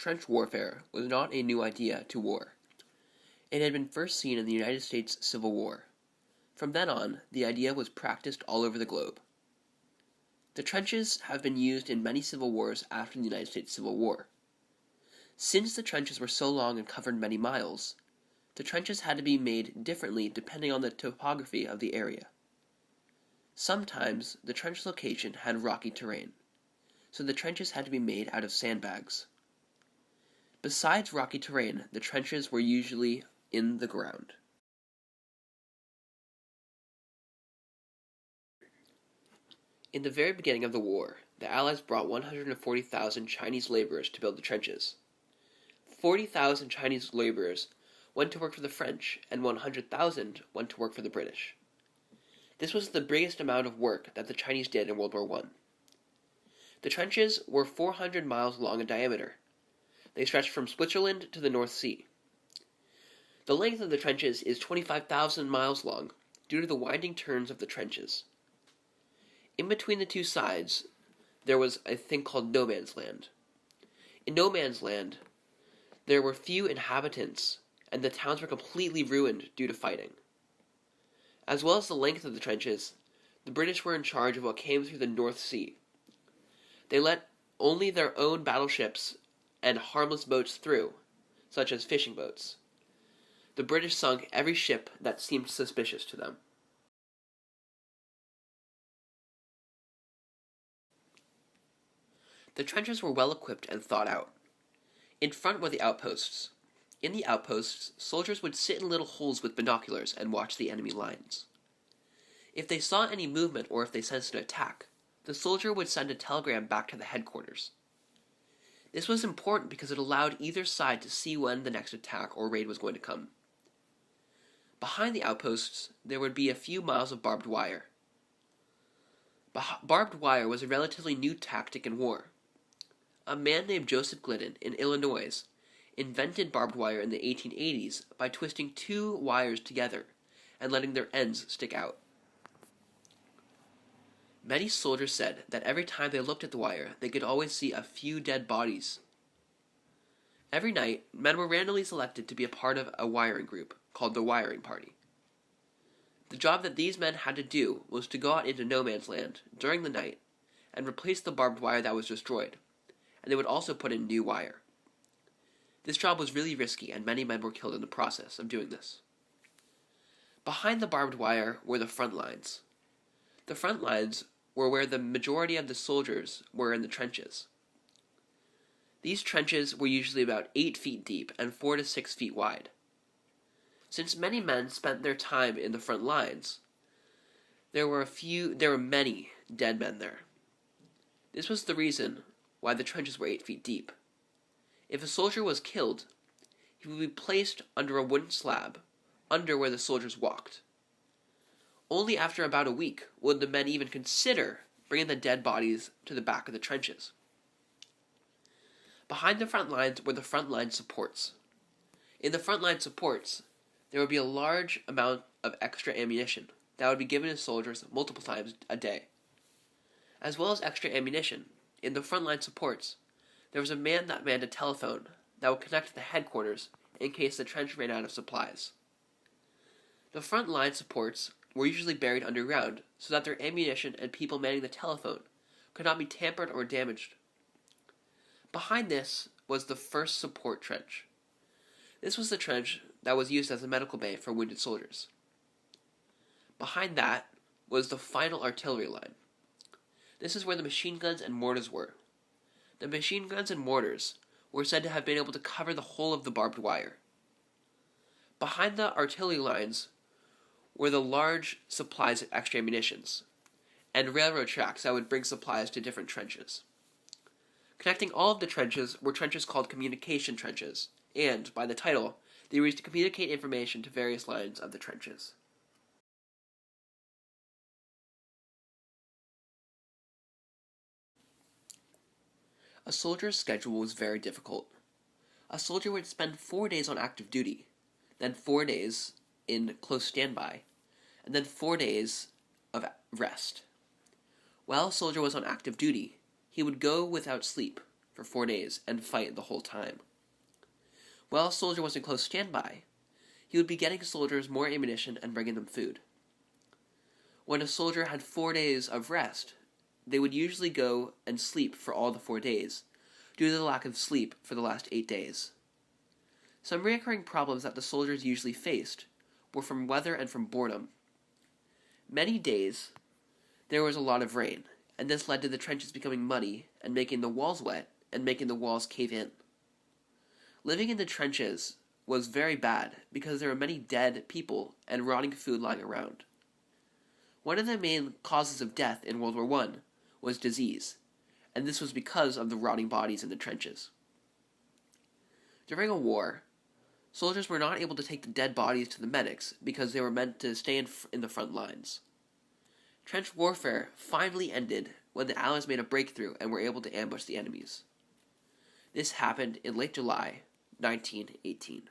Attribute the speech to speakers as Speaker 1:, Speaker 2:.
Speaker 1: Trench warfare was not a new idea to war. It had been first seen in the United States Civil War. From then on, the idea was practiced all over the globe. The trenches have been used in many civil wars after the United States Civil War. Since the trenches were so long and covered many miles, the trenches had to be made differently depending on the topography of the area. Sometimes the trench location had rocky terrain, so the trenches had to be made out of sandbags. Besides rocky terrain, the trenches were usually in the ground. In the very beginning of the war, the Allies brought 140,000 Chinese laborers to build the trenches. 40,000 Chinese laborers went to work for the French, and 100,000 went to work for the British. This was the biggest amount of work that the Chinese did in World War I. The trenches were 400 miles long in diameter. They stretched from Switzerland to the North Sea. The length of the trenches is 25,000 miles long due to the winding turns of the trenches. In between the two sides, there was a thing called no man's land. In no man's land, there were few inhabitants, and the towns were completely ruined due to fighting. As well as the length of the trenches, the British were in charge of what came through the North Sea. They let only their own battleships and harmless boats through, such as fishing boats. The British sunk every ship that seemed suspicious to them. The trenches were well equipped and thought out. In front were the outposts. In the outposts, soldiers would sit in little holes with binoculars and watch the enemy lines. If they saw any movement or if they sensed an attack, the soldier would send a telegram back to the headquarters. This was important because it allowed either side to see when the next attack or raid was going to come. Behind the outposts, there would be a few miles of barbed wire. Barbed wire was a relatively new tactic in war. A man named Joseph Glidden in Illinois invented barbed wire in the 1880s by twisting two wires together and letting their ends stick out. Many soldiers said that every time they looked at the wire, they could always see a few dead bodies. Every night, men were randomly selected to be a part of a wiring group called the wiring party. The job that these men had to do was to go out into no man's land during the night and replace the barbed wire that was destroyed, and they would also put in new wire. This job was really risky, and many men were killed in the process of doing this. Behind the barbed wire were the front lines. The front lines were where the majority of the soldiers were in the trenches. These trenches were usually about 8 feet deep and 4 to 6 feet wide. Since many men spent their time in the front lines, there were many dead men there. This was the reason why the trenches were 8 feet deep. If a soldier was killed, he would be placed under a wooden slab, under where the soldiers walked. Only after about a week would the men even consider bringing the dead bodies to the back of the trenches. Behind the front lines were the front line supports. In the front line supports, there would be a large amount of extra ammunition that would be given to soldiers multiple times a day. As well as extra ammunition, in the front line supports, there was a man that manned a telephone that would connect to the headquarters in case the trench ran out of supplies. The front line supports were usually buried underground so that their ammunition and people manning the telephone could not be tampered or damaged. Behind this was the first support trench. This was the trench that was used as a medical bay for wounded soldiers. Behind that was the final artillery line. This is where the machine guns and mortars were. The machine guns and mortars were said to have been able to cover the whole of the barbed wire. Behind the artillery lines were the large supplies of extra ammunitions, and railroad tracks that would bring supplies to different trenches. Connecting all of the trenches were trenches called communication trenches, and, by the title, they were used to communicate information to various lines of the trenches. A soldier's schedule was very difficult. A soldier would spend 4 days on active duty, then 4 days in close standby, and then 4 days of rest. While a soldier was on active duty, he would go without sleep, for 4 days and fight the whole time. While a soldier was in close standby, he would be getting soldiers more ammunition and bringing them food. When a soldier had 4 days of rest, they would usually go and sleep for all the 4 days, due to the lack of sleep for the last 8 days. Some recurring problems that the soldiers usually faced were from weather and from boredom. Many days, there was a lot of rain, and this led to the trenches becoming muddy and making the walls wet and making the walls cave in. Living in the trenches was very bad because there were many dead people and rotting food lying around. One of the main causes of death in World War I was disease, and this was because of the rotting bodies in the trenches. During a war, soldiers were not able to take the dead bodies to the medics because they were meant to stay in the front lines. Trench warfare finally ended when the Allies made a breakthrough and were able to ambush the enemies. This happened in late July 1918.